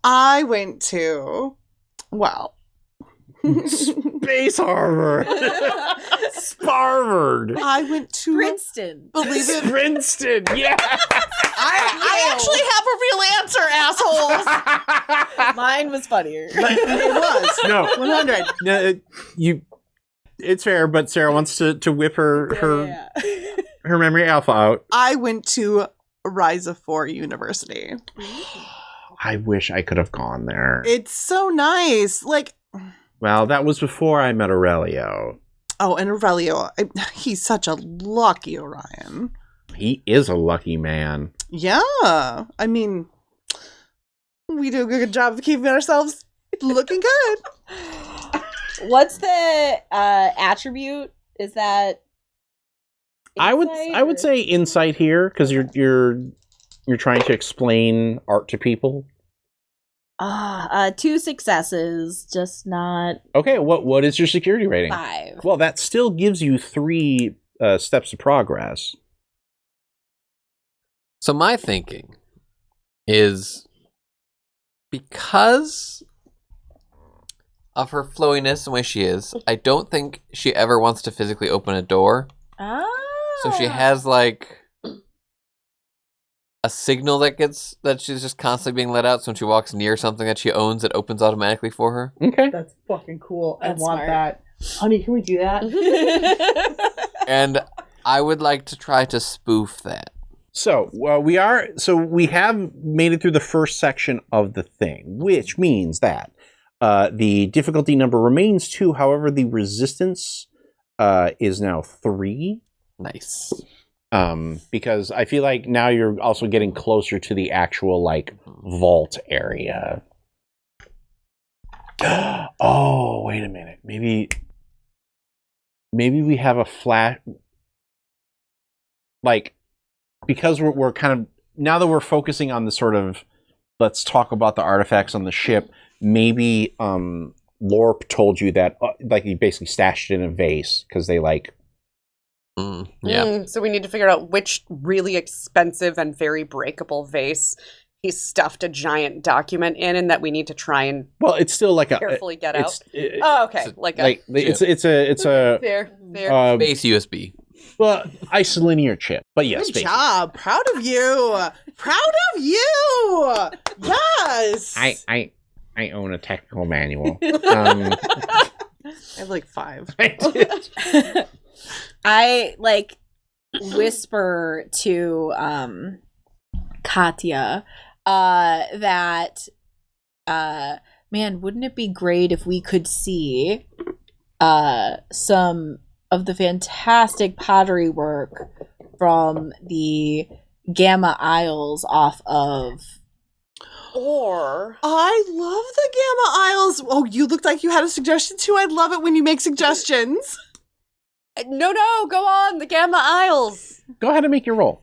D: I went to, well,
B: Space Harvard. Sparvard.
D: I went to
C: Princeton.
D: Believe it.
B: Princeton. Yeah.
D: I actually have a real answer, assholes.
C: Mine was funnier.
D: It was.
B: No.
D: 100.
B: No, it's fair, but Sarah wants to whip her memory alpha out.
D: I went to Rise of 4 University.
B: I wish I could have gone there.
D: It's so nice. Like,
B: Well, that was before I met Aurelio.
D: oh, and Aurelio, he's such a lucky Orion.
B: He is a lucky man.
D: Yeah. I mean, we do a good job of keeping ourselves looking good.
C: What's the attribute? Is that
B: I would
C: insight, or-
B: say insight here because you're trying to explain art to people.
C: 2 successes, just not
B: Okay, what is your security rating?
C: 5.
B: Well, that still gives you 3 steps of progress.
E: So my thinking is because of her flowiness and the way she is, I don't think she ever wants to physically open a door. So she has like a signal that she's just constantly being let out. So when she walks near something that she owns, it opens automatically for her.
B: Okay.
A: That's fucking cool.
C: That's
A: I want
C: smart.
A: that. Honey, can we do that?
E: And I would like to try to spoof that.
B: So we have made it through the first section of the thing, which means that the difficulty number remains 2. However, the resistance is now 3.
E: Nice.
B: Because I feel like now you're also getting closer to the actual like vault area. Oh, wait a minute. Maybe we have a flat, like, because we're kind of, now that we're focusing on the sort of, let's talk about the artifacts on the ship, maybe Lorp told you that like he basically stashed it in a vase because they like,
E: Yeah.
F: So we need to figure out which really expensive and very breakable vase he stuffed a giant document in, and that we need to try and
B: well, it's still like
F: carefully get out.
B: It's,
F: Oh, okay. Like a
B: it's a
F: fair.
E: Space USB.
B: well, isolinear chip, but yes,
D: Good
B: basically.
D: job. Proud of you. Proud of you. Yes.
B: I own a technical manual.
D: I have like 5.
C: I like whisper to Katya that man, wouldn't it be great if we could see some of the fantastic pottery work from the Gamma Isles off of
F: Or
D: I love the Gamma Isles. Oh, you looked like you had a suggestion too. I love it when you make suggestions.
F: no, go on the Gamma Isles.
B: Go ahead and make your roll.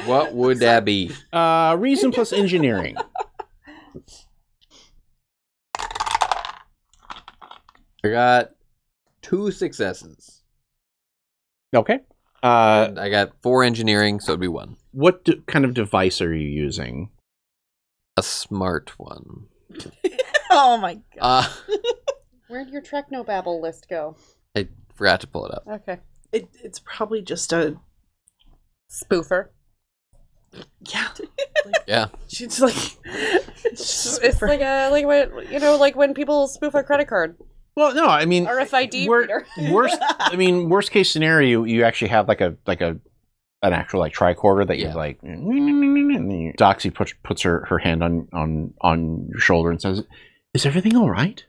E: What would that be?
B: Reason plus engineering.
E: I got 2 successes.
B: Okay.
E: And I got 4 engineering, so it'd be 1.
B: What kind of device are you using?
E: A smart one.
C: Oh my god.
F: Where'd your Technobabble list go?
E: I forgot to pull it up.
F: Okay.
D: It's probably just a
F: Spoofer.
D: yeah.
E: Yeah.
D: She's like
F: It's like when people spoof a credit card.
B: Well, no, I mean,
F: RFID reader.
B: worst case scenario, you actually have an actual like tricorder that you're like, Doxy puts her hand on your shoulder and says, "Is everything all right?"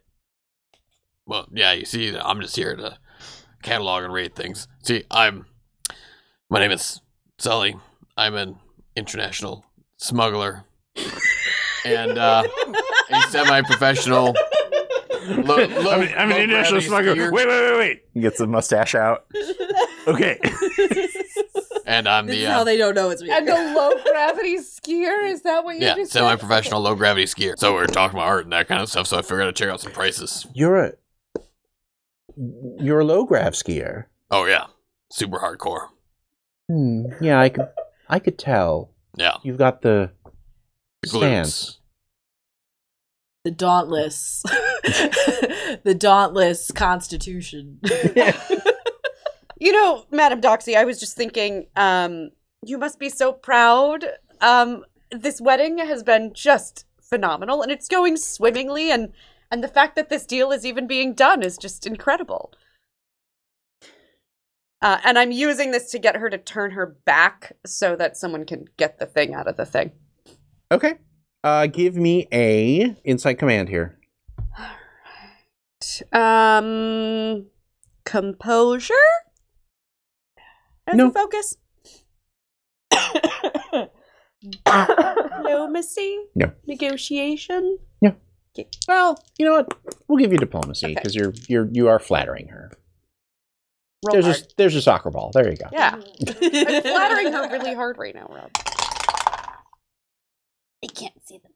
E: Well, yeah, you see, I'm just here to catalog and rate things. See, my name is Sully. I'm an international smuggler. And a semi-professional...
B: I'm an international smuggler. Wait. He gets the mustache out. Okay.
E: And I'm
C: This is how they don't know it's me.
F: And a low gravity skier? Is that what you just said?
E: semi-professional low-gravity skier. So we're talking about art and that kind of stuff, so I figured I'd check out some prices.
B: You're a low grav skier.
E: Oh, yeah. Super hardcore.
B: Yeah, I could tell.
E: Yeah.
B: You've got the
E: Glutes.
B: stance.
C: The dauntless. The dauntless constitution.
F: You know, Madam Doxy, I was just thinking, you must be so proud. This wedding has been just phenomenal, and it's going swimmingly, and the fact that this deal is even being done is just incredible. And I'm using this to get her to turn her back so that someone can get the thing out of the thing.
B: Okay. Give me a insight command here.
F: Composure? As
B: No.
F: a focus? Diplomacy?
B: No.
F: Negotiation?
B: Yeah. Well, you know what? We'll give you diplomacy because you are flattering her.
F: Roll hard.
B: There's your soccer ball. There you go.
F: Yeah. I'm flattering her really hard right now, Rob.
H: I can't see them.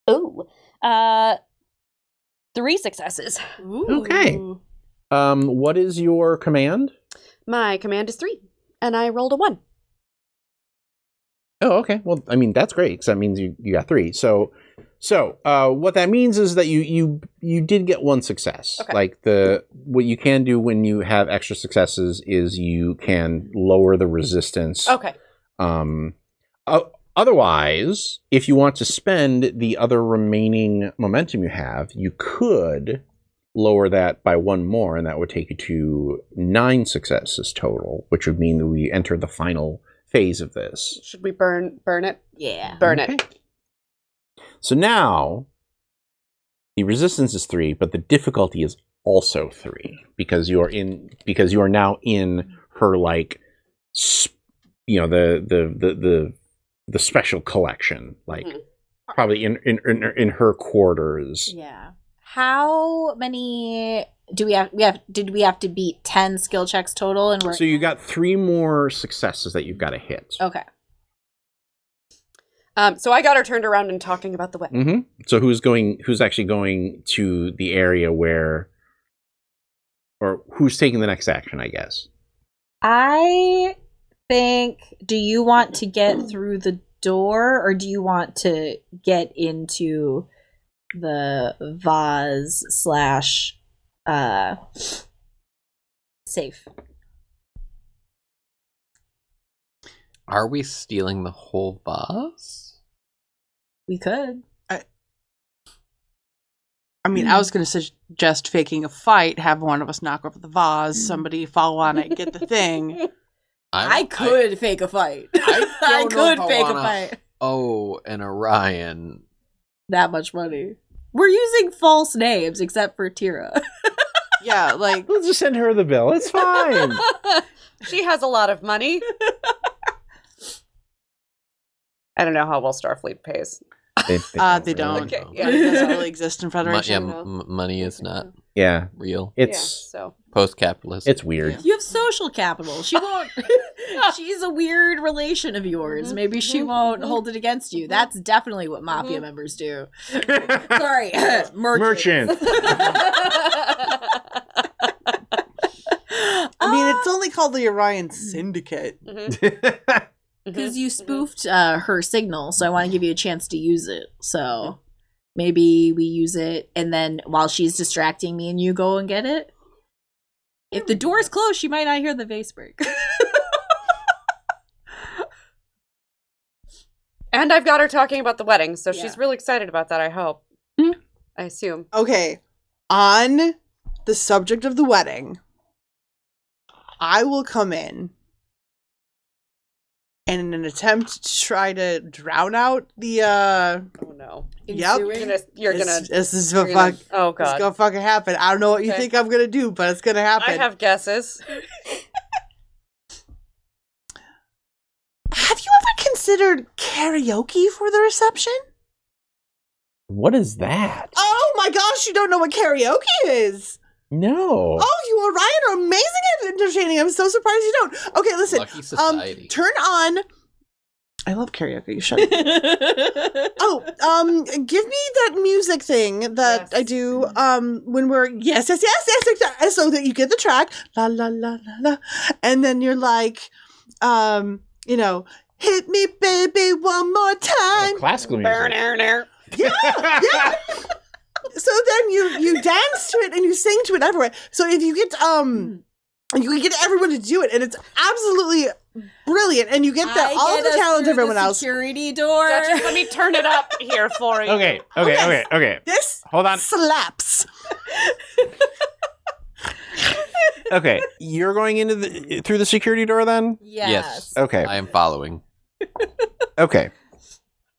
H: Oh, 3 successes.
B: Okay. What is your command?
F: My command is 3, and I rolled a 1.
B: Oh, okay. Well, I mean that's great because that means you got 3. So what that means is that you did get 1 success.
F: Okay.
B: Like what you can do when you have extra successes is you can lower the resistance.
F: Okay.
B: Otherwise, if you want to spend the other remaining momentum you have, you could lower that by 1 more, and that would take you to 9 successes total, which would mean that we enter the final phase of this.
F: Should we burn it?
C: Yeah.
F: Burn
B: Okay.
F: it.
B: So now, the resistance is 3, but the difficulty is also 3 because you are now in her like, the special collection, like probably in her quarters.
C: Yeah. How many do we have? Did we have to beat 10 skill checks total? And we're
B: So you got 3 more successes that you've got to hit.
C: okay.
F: So I got her turned around and talking about the wedding.
B: Mm-hmm. So who's actually going to the area or who's taking the next action, I guess?
C: I think, do you want to get through the door or do you want to get into the vase / safe?
E: Are we stealing the whole vase?
C: We could.
D: I mean, I was going to suggest faking a fight, have one of us knock over the vase, somebody fall on it, get the thing.
C: I could fake a fight. I
E: don't know
C: could
E: if I
C: fake a
E: wanna-
C: fight.
E: Oh, and Orion.
C: That much money. We're using false names except for Tira.
D: Yeah, like
B: We'll just send her the bill. It's fine.
F: She has a lot of money. I don't know how well Starfleet pays.
B: They
D: they don't.
F: Okay, yeah.
D: Money doesn't really exist in Federation.
E: Money is not.
B: Yeah.
E: real.
F: Yeah,
B: It's
F: so
E: Post-capitalist.
B: it's weird.
C: You have social capital. She won't. She's a weird relation of yours. Maybe she won't hold it against you. That's definitely what mafia members do. Sorry, merchant.
B: Merchant.
D: I mean, it's only called the Orion Syndicate.
C: Because you spoofed her signal, so I want to give you a chance to use it. So maybe we use it, and then while she's distracting me and you go and get it. If the door's closed, she might not hear the vase break.
F: And I've got her talking about the wedding, so
C: Yeah.
F: she's really excited about that, I hope. I assume.
D: Okay, on the subject of the wedding, I will come in and in an attempt to try to drown out the
F: Oh no.
D: Yep.
F: You're gonna
D: this is
F: you're
D: what
F: gonna-
D: fuck
F: oh
D: it's
F: god.
D: gonna fucking happen. I don't know what you
F: Okay.
D: think I'm gonna do, but it's gonna happen.
F: I have guesses.
D: Have you ever considered karaoke for the reception?
B: What is that?
D: Oh my gosh, you don't know what karaoke is!
B: No.
D: Oh, you Orion are amazing at entertaining. I'm so surprised you don't. Okay, listen.
E: Lucky society.
D: Turn on. I love karaoke. Shut up. Give me that music thing that
F: Yes.
D: I do when we're yes, so that you get the track la la la la la, and then you're like, you know, hit me baby one more time.
B: Classical music.
D: Yeah. So then you dance to it and you sing to it everywhere. So if you get you can get everyone to do it, and it's absolutely brilliant. And you get all of the talent of everyone else.
C: Security door.
F: Duchess, let me turn it up here for you.
B: Okay.
D: This
B: Hold on.
D: slaps.
B: Okay, you're going into through the security door then?
C: Yes.
B: Okay.
E: I am following.
B: Okay.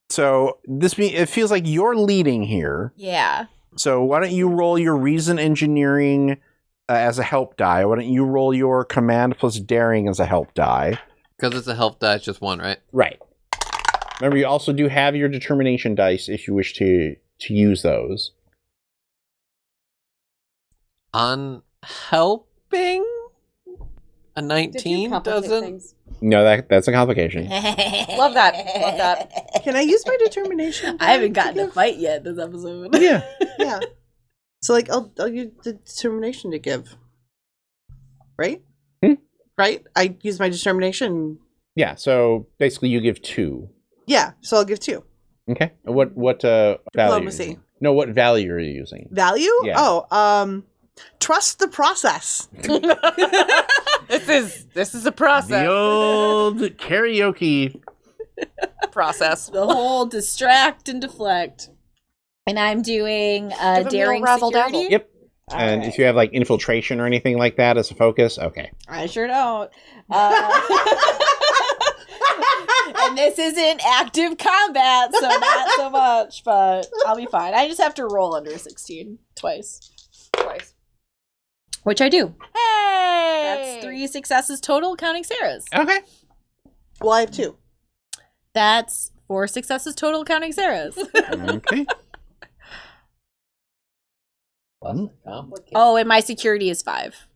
B: So it feels like you're leading here.
C: Yeah.
B: So why don't you roll your reason engineering as a help die? Why don't you roll your command plus daring as a help die?
E: Because it's a help die, it's just one, right?
B: Right. Remember, you also do have your determination dice if you wish to use those.
E: On helping? A
F: Did you
E: 19
F: complicate
E: doesn't?
F: things?
B: No, that's a complication.
F: Love that. Love that.
D: Can I use my determination?
C: I haven't gotten
D: to
C: to fight yet this episode.
B: Yeah.
D: Yeah. So like I'll use the determination to give. Right? Right? I use my determination.
B: Yeah, so basically you give 2.
D: Yeah, so I'll give 2.
B: Okay. What value?
D: Diplomacy.
B: No, what value are you using?
D: Value?
B: Yeah.
D: Oh, trust the process.
F: This is a process.
B: The old karaoke.
F: Process.
C: The whole distract and deflect. And I'm doing
F: Give 'em the
C: daring
F: old razzle
C: security.
F: dazzle.
B: Yep. And if you have like infiltration or anything like that as a focus, okay.
C: I sure don't. And this isn't active combat, so not so much, but I'll be fine. I just have to roll under 16 twice, which I do.
F: Hey!
C: That's 3 successes total, counting Sarah's.
B: Okay.
D: Well, I have 2.
C: That's 4 successes total, counting Sarah's.
B: Okay.
C: Oh, and my security is 5.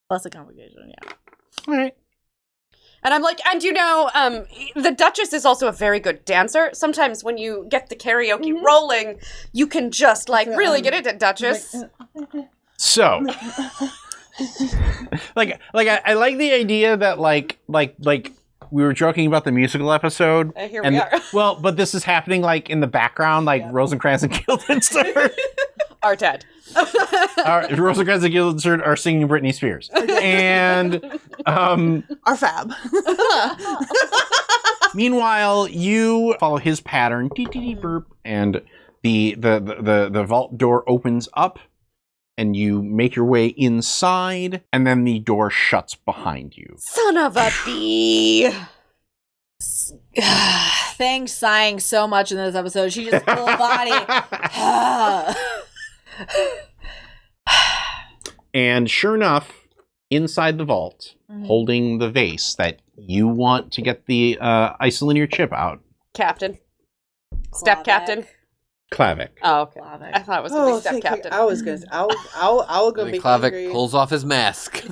C: Plus a complication, yeah.
B: All right.
F: And I'm like, and you know, the Duchess is also a very good dancer. Sometimes when you get the karaoke rolling, you can just like really get into Duchess.
B: So, I like the idea that like we were joking about the musical episode,
F: Here we are.
B: Well, but this is happening like in the background, like Rosencrantz and Guildenstern.
F: Are dead.
B: Rosencrantz and Guildenstern are singing Britney Spears, and
D: Our fab.
B: meanwhile, you follow his pattern, burp, and the vault door opens up, and you make your way inside, and then the door shuts behind you.
F: Son of a bee.
C: Thanks, sighing so much in this episode. She just full body.
B: And sure enough, inside the vault, holding the vase that you want to get the isolinear chip out,
F: Captain. Step
C: Clawback.
F: captain.
B: Klavic.
F: Oh, okay. I thought it was going to be Step
D: thank you.
F: Captain.
D: I was gonna. I'll go
E: And
D: make
E: Klavic
D: angry.
E: pulls off his mask.
C: His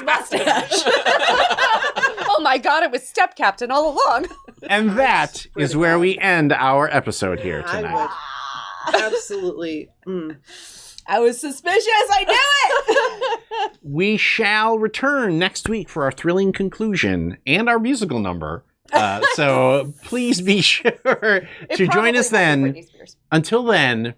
C: mustache.
F: Oh my god, it was Step Captain all along.
B: And that
D: swear
B: is
D: to
B: where
D: God.
B: we end our episode here
D: I
B: tonight.
D: would absolutely.
C: I was suspicious. I knew it.
B: We shall return next week for our thrilling conclusion and our musical number. So please be sure to join us then. Until then,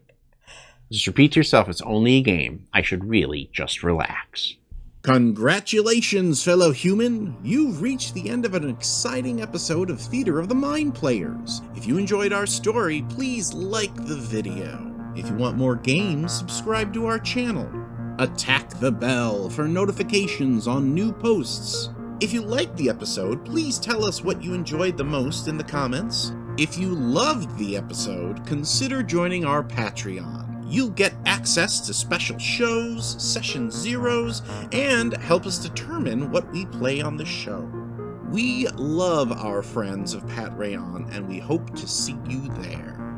B: just repeat to yourself, it's only a game. I should really just relax.
I: Congratulations, fellow human! You've reached the end of an exciting episode of Theater of the Mind Players. If you enjoyed our story, please like the video. If you want more games, subscribe to our channel. Attack the bell for notifications on new posts. If you liked the episode, please tell us what you enjoyed the most in the comments. If you loved the episode, consider joining our Patreon. You'll get access to special shows, session zeros, and help us determine what we play on the show. We love our friends of Pat Rayon, and we hope to see you there.